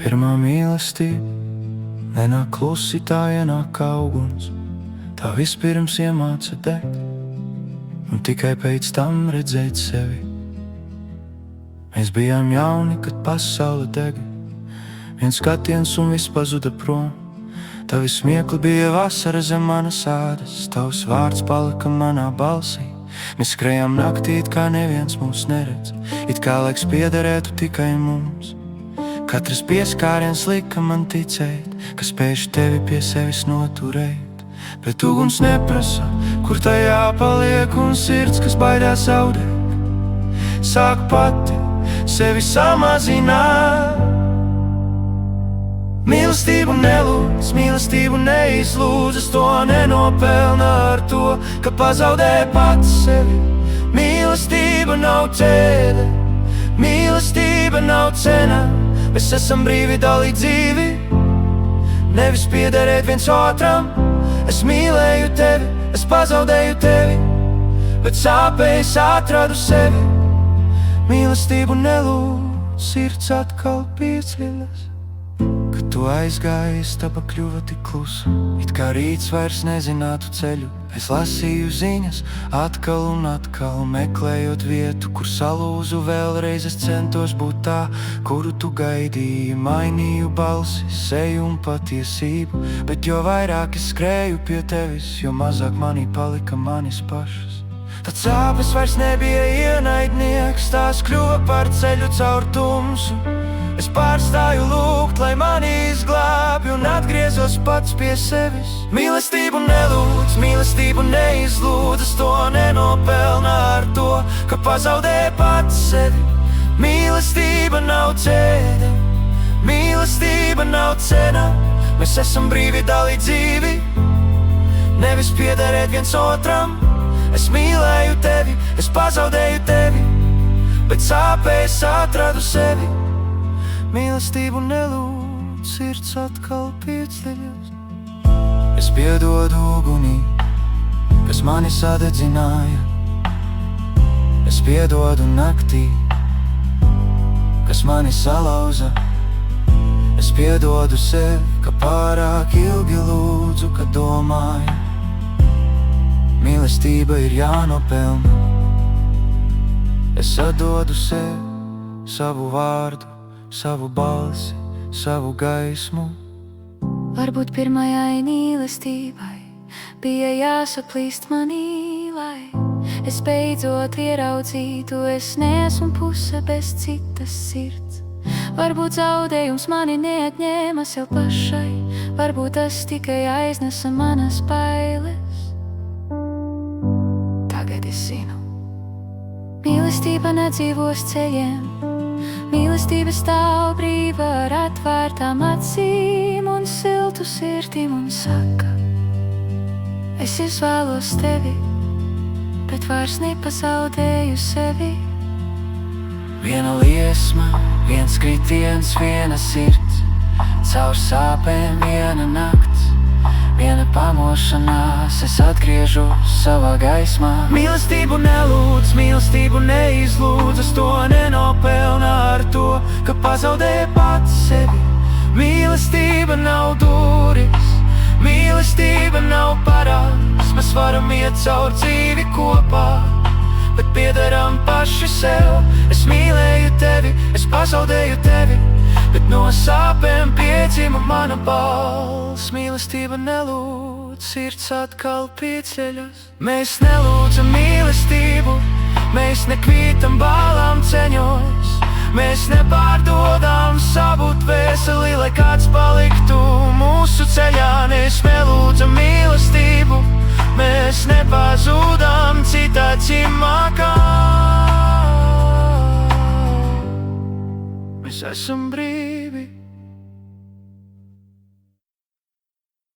Pirmā mīlestība nenāk klusi, tā ienāk kā uguns. Tā vispirms iemāca degt, un tikai pēc tam redzēt sevi. Mēs bijām jauni, kad pasaule dega. Viens skatiens un viss pazuda prom. Tavi smiekli bija vasara zem manas ādas. Tavs vārds palika manā balsī. Mēs skrējām naktī, it kā neviens mūs neredz, it kā laiks piederētu tikai mums. Katrs pieskāriens lika man ticēt, ka spēšu tevi pie sevis noturēt. Bet uguns neprasa, kur tajā paliek, un sirds, kas baidās zaudēt, sāk pati sevi samazināt. Mīlestību nelūdz, mīlestību neizlūdz, es to nenopelnu ar to, ka pazaudē pats sevi. Mīlestība nav ķēde, mīlestība nav cena. Mēs esam brīvi dalīt dzīvi, nevis piederēt viens otram. Es mīlēju tevi, es pazaudēju tevi, bet sāpēs atradu sevi. Mīlestību nelūdz, sirds atkal pieceļas. Kad tu aizgāji, staba kļuva tik klusa, it kā rīts vairs nezinātu ceļu. Es lasīju ziņas atkal un atkal, meklējot vietu, kur salūzu. Vēlreiz es centos būt tā, kuru tu gaidīji. Mainīju balsi, seju un patiesību, bet jo vairāk es skrēju pie tevis, jo mazāk manī palika manis pašas. Tad sāpes vairs nebija ienaidnieks, tās kļuva par ceļu caur tumsu. Es pārstāju lūgt, lai mani izglābj, un atgriezos pats pie sevis. Mīlestību nelūdz, mīlestību neizlūdz, es to nenopelnu ar to, ka pazaudē pats sevi. Mīlestība nav ķēde, mīlestība nav cena. Mēs esam brīvi dalīt dzīvi, nevis piederēt viens otram. Es mīlēju tevi, es pazaudēju tevi, bet sāpēs atradu sevi. Mīlestību nelūdz, sirds atkal pieceļas. Es piedodu ugunī, kas mani sadedzināja. Es piedodu naktī, kas mani salauza. Es piedodu sev, ka pārāk ilgi lūdzu, ka domāju. Mīlestība ir jānopelna. Es atdodu sev, savu vārdu, savu balsi, savu gaismu. Varbūt pirmajai mīlestībai bija jāsaplīst manī, lai es beidzot ieraudzītu, es neesmu puse bez citas sirds. Varbūt zaudējums mani neatņēma sev pašai, varbūt tas tikai aiznesa manas bailes. Tagad es zinu, mīlestība nedzīvos ceļiem. Mīlestība stāv brīva ar atvērtām acīm un siltu sirdīm un saka: es izvēlos tevi, bet vairs nepazaudēju sevi. Viena liesma, viens kritiens, viena sirds, caur sāpēm viena nakts, viena pamošanās, es atgriežu savā gaismā. Mīlestību nelūdz, mīlestību neizlūdz, es to nenopelnu ar to, ka pazaudēju pats sevi. Mīlestība nav duris, mīlestība nav parāds. Mēs varam iet caur dzīvi kopā, bet piederam paši sev. Es mīlēju tevi, es pazaudēju tevi, bet no sāpēm piedzima mana balss. Mīlestība nelūdz, sirds atkal pieceļas. Mēs nelūdzam mīlestību, mēs nekvītam bālām ceņos. Mēs nepārdodām savu dvēseli, lai kāds paliktu mūsu ceļā. Mēs nelūdzam mīlestību, mēs nepazūdām citā cimākā. Mēs esam brīvi